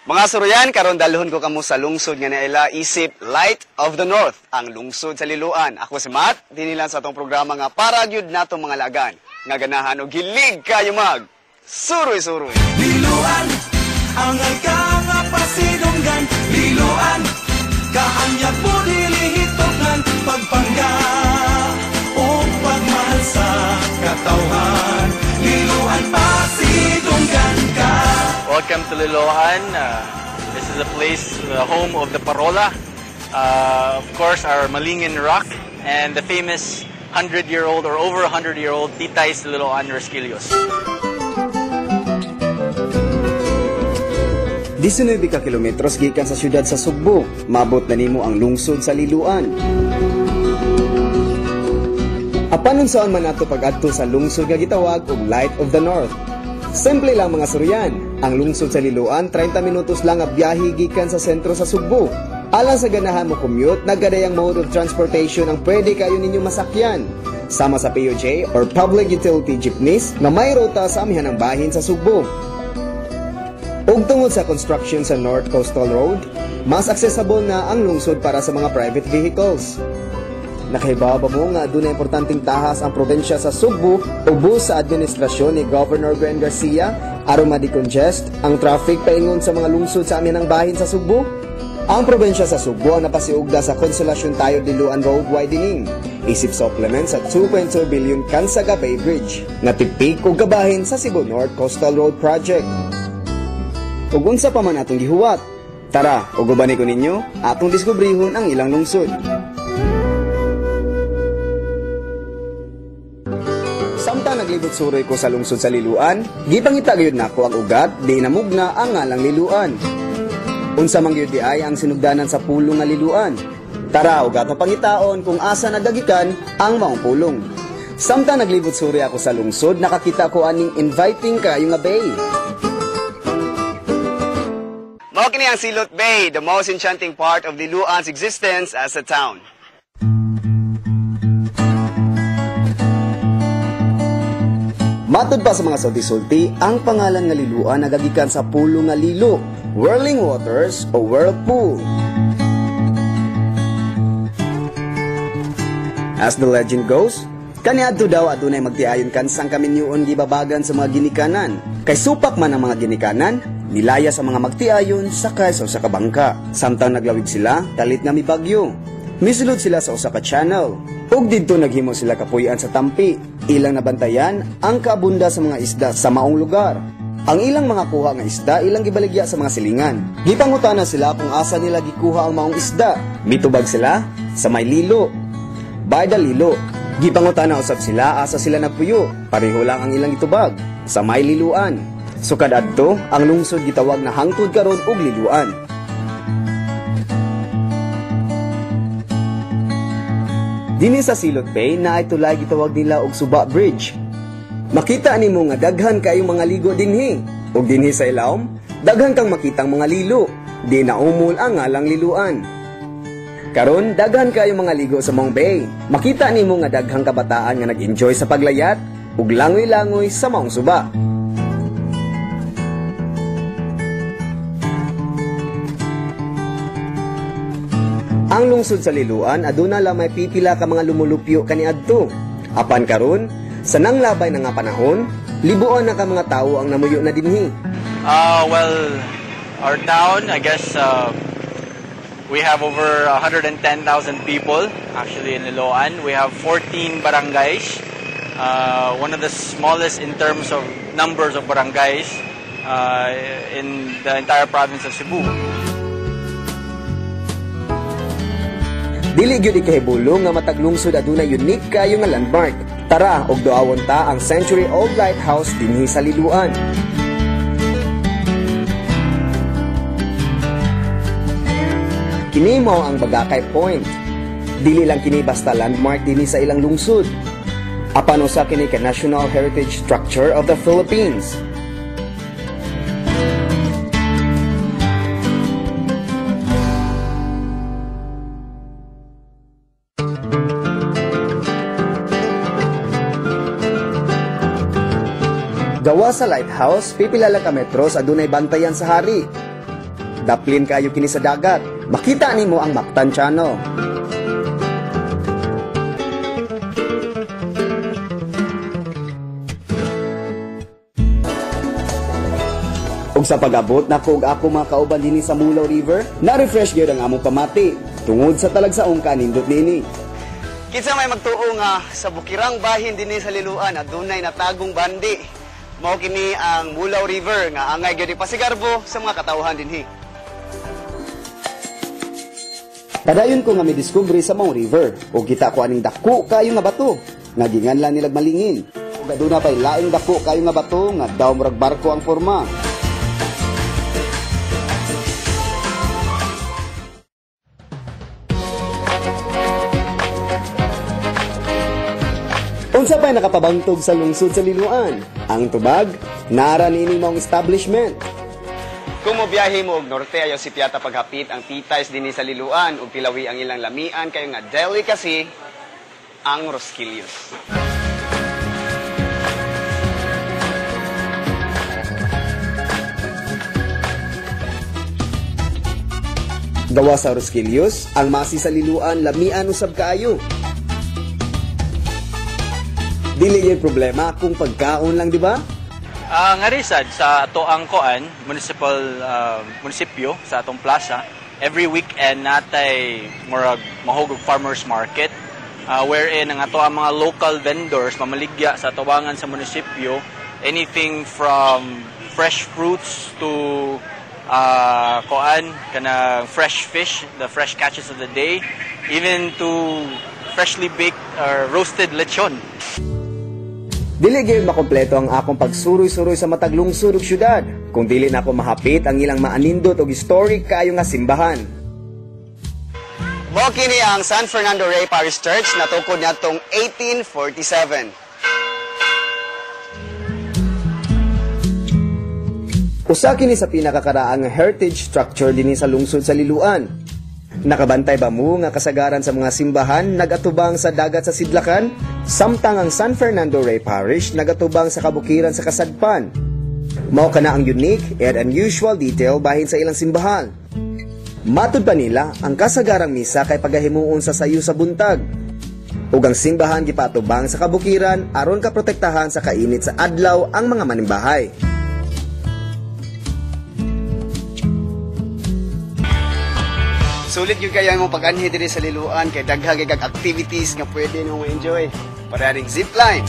Mga suruyan, karon dalhon ko kamo sa lungsod nga naila isip Light of the North, ang lungsod sa Liloan. Ako si Matt, dinilan sa atong programa nga para gyud natong mga lagan nga ganahan og gilig kayo mag suroy-suroy. Liloan, ang ka nga pasidunggan. Liloan, kaanya po dilihitogan. Pagpangga o pagmahal sa katawhan. Liloan, pasidunggan ka. Welcome to Liloan. This is a place, the home of the Parola. Of course, our Malingin Rock and the famous 100-year-old or over 100-year-old Titay's Liloan Resquilios. 19 ka kilometros gikan sa syudad sa Sugbo, mabot na nimo ang lungsod sa Liloan. Apanon saan man ato pag-adto sa lungsod nga gitawag og Light of the North. Simple lang mga suryan, ang lungsod sa Liloan 30 minutos lang ang biyahe gikan sa sentro sa Sugbo. Alang sa ganahan mo commute, naggadayang mode of transportation ang pwede kayo ninyo masakyan. Sama sa PUJ or Public Utility Jeepneys na may ruta sa amihanang bahin sa Sugbo. Ug tungod sa construction sa North Coastal Road, mas accessible na ang lungsod para sa mga private vehicles. Nakahibawa mo nga doon na importanteng tahas ang probensya sa Sugbo ubos sa administrasyon ni Governor Gwen Garcia aron ma-decongest ang traffic paingon sa mga lungsod sa amin ng bahin sa Sugbo. Ang probensya sa Sugbo ang napasiugda sa Consolacion Tayo Liloan Road widening, isip supplement sa 2.2 billion Kansaga Bay Bridge, na tipik o gabahin sa Cebu North Coastal Road Project. Ug unsa pa man atong gihuwat? Tara, ugubani ko ninyo, atong diskubrihon ang ilang lungsod. Samtang naglibot suroy ko sa lungsod sa Liloan, gipangita gayud nako ang ugat di namugna ang ngalang Liloan. Unsa man gyud di ay ang sinugdanan sa pulong nga Liloan. Tara, ugat na pangitaon kung asa nadagikan ang maong pulong. Samtang naglibot suroy ako sa lungsod, nakakita ko aning inviting kayo nga bay. Mao kini ang Silot Bay, the most enchanting part of Liloan's existence as a town. Matod pa sa mga sulti-sulti, ang pangalan nga Liloan nagagikan sa pulo nga lilo, whirling waters o whirlpool. As the legend goes, kaniadto daw adunay magtiayon kan sang kaminyoon gibabagan sa mga ginikanan. Kay supak man ang mga ginikanan, nilaya sa mga magtiayon sakay sa usa ka bangka. Samtang naglawig sila, kalit nga mi bagyo. Misulod sila sa usa ka channel. Ug didto naghimo sila kapuy-an sa tampi. Ilang nabantayan ang kaabunda sa mga isda sa maong lugar. Ang ilang mga kuha nga isda ilang gibaligya sa mga silingan. Gipangutana sila kung asa nila gikuha ang maong isda. Mitubag sila sa may lilo. By the lilo. Gipangutana usab sila asa sila nagpuyo. Pareho lang ang ilang gitubag sa may Liloan. Sukad adto ang lungsod gitawag na hangtod karon og Liloan. Dini sa Silot Bay na ay tulay gitawag nila og Suba Bridge. Makita nimo nga daghan kayong mga ligo dinhi. Ug dinhi sa ilawom, daghan kang makitang mga lilo. Di na umol ang ngalang Liloan. Karon daghan kayong mga ligo sa Mong Bay. Makita nimo nga daghang kabataan nga nag-enjoy sa paglayat ug langoy-langoy sa maong suba. Ang lungsod sa Liloan aduna lang may pipila ka mga lumulupyo kaniadto. Apan karon, sa nanglabay na nga panahon, libuan na ka mga tawo ang namuyo na dinhi. Well, our town, I guess, we have over 110,000 people actually in Liloan. We have 14 barangays, one of the smallest in terms of numbers of barangays in the entire province of Cebu. Dili gyud ikahibulong nga matag lungsod aduna unique kayo nga landmark. Tara og duawon ta ang century-old lighthouse dinhi sa Liloan. Kini mao ang Bagakay Point. Dili lang kini basta landmark dinhi sa ilang lungsod. Apan usa kini ka National Heritage Structure of the Philippines. Gawa sa lighthouse, pipila lang ka metros adunay bantayan sa hari. daplin kayo kini sa dagat. Makita nimo ang Mactan Channel. Ug sa pag-abot nako og ako mga kauban dinhi sa Mulaw River, na-refresh gyud ang among pamati tungod sa talagsaong kanindot nini. Kinsa may magtuo nga sa bukirang bahin dinhi sa Liloan adunay natagong bandi. Mao kini ang Mulaw River nga angay gyud ipasigarbo sa mga katawhan dinhi. Padayon ko nga midiskubre sa Mao River ug kita ko aning dako kayo nga bato nga ginganlan nilag malingin. Ug aduna pay laing dako kayo nga bato nga daw murag barko ang forma. Unsa pa'y nakapabangtog sa lungsod sa Liloan? Ang tubag, nara nining maong establishment. Kung mobiyahe mo og norte ayo si Piata paghapit ang titays dinhi sa Liloan ug tilawi ang ilang lamian kayo nga delicacy ang Rosquillos. Gawa sa Rosquillos, ang masi sa Liloan lamian usab kaayo. Dili yung problema kung pagkaon lang, di ba? Nga risad sa ato ang koan, munisipyo sa atong plaza, every weekend natay murag mahugog farmers market wherein ang ato ang mga local vendors mamaligya sa tawangan sa munisipyo, anything from fresh fruits to kana fresh fish, the fresh catches of the day, even to freshly baked or roasted lechon. Dili gyud makompleto ang akong pagsuroy-suroy sa matag lungsod ug syudad kung dili na ako mahapit ang ilang maanindot og historic kayo nga simbahan. Mao kini ang San Fernando Rey Parish Church na tukod niadtong 1847. Usa kini sa pinakakaraang heritage structure dinhi sa lungsod sa Liloan. Nakabantay ba mo nga kasagaran sa mga simbahan nagatubang sa dagat sa Sidlakan? Samtang ang San Fernando Rey Parish nagatubang sa kabukiran sa Kasadpan. Mao kana ang unique and unusual detail bahin sa ilang simbahan. Matud pa nila ang kasagarang misa kay pagahimuon sa sayo sa buntag. Ug ang simbahan gipatubang sa kabukiran aron kaprotektahan sa kainit sa adlaw ang mga manimbahay. Sulit yung kaya mo pag-anhi diri sa Liloan kay daghang kag activities nga pwede nyo enjoy. Para ring zipline.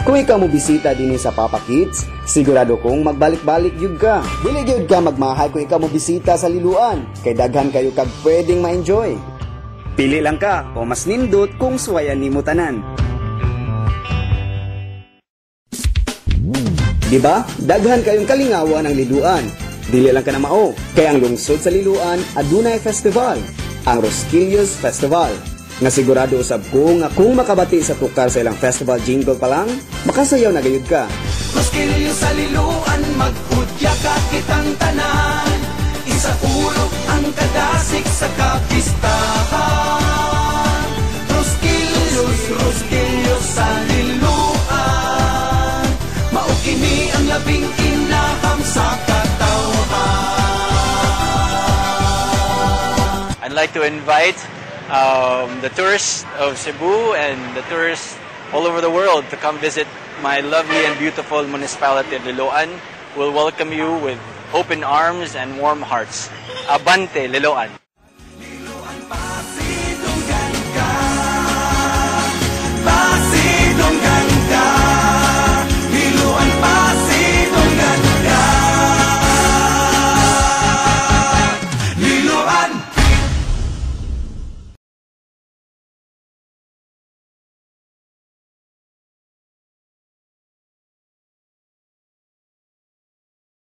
Kung ikaw mo bisita dinhi sa Papa Kids, sigurado kong magbalik-balik yun ka. Dili gyud ka magmahay kung ikaw mo bisita sa Liloan kay daghan kayo kag pwedeng ma-enjoy. Pili lang ka o mas nindot kung suwayan nimo tanan. Diba? Daghan kayong kalingawan ang Liloan. Dili lang ka na mao, kay ang lungsod sa Liloan adunay festival, ang Rosquillos Festival. Nga sigurado usab ko nga kung makabati sa tukar sa ilang festival jingle pa lang, makasayaw na gayud ka. Rosquillos sa Liloan, magpudya ka kitang tanan. Isa ulog ang kadasik sa kapistahan. Rosquillos, Rosquillos sa Liloan. Maukini ang labing inaham sa katawhan. I'd like to invite the tourists of Cebu and the tourists all over the world to come visit my lovely and beautiful municipality of Liloan. We'll welcome you with open arms and warm hearts. Abante, Liloan!